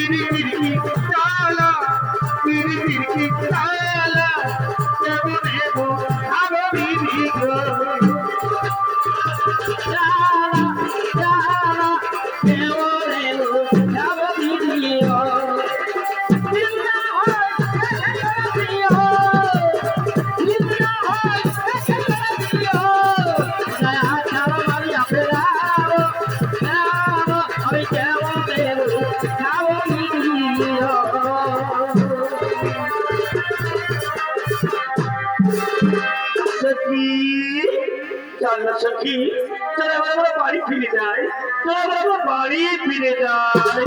তিরি তিরি চালা তিরি তিরি চালা কেমনে গো আরো বিবি গো চালা চালা কেমনে গো আরো বিবি গো জিন্দা হয় দিও জিন্দা হয় দিও দয়া ছাড়া মারি আপনারা আমি কেমনে গো আরো বিবি গো সখী চল না সখী চল আমরা বাড়ি ফিরে যাই চল আমরা বাড়ি ফিরে যাই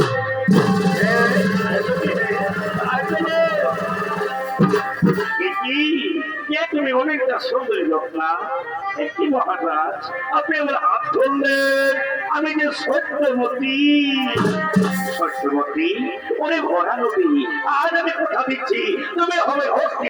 তুমি অনেকটা সুন্দরী লোক না কি মহারাজ আপনি আমার হাত ধরলেন আমি যে সত্যবতী সত্যবতী অনেক ভরা নদী আজ আমি কথা দিচ্ছি তুমি হবে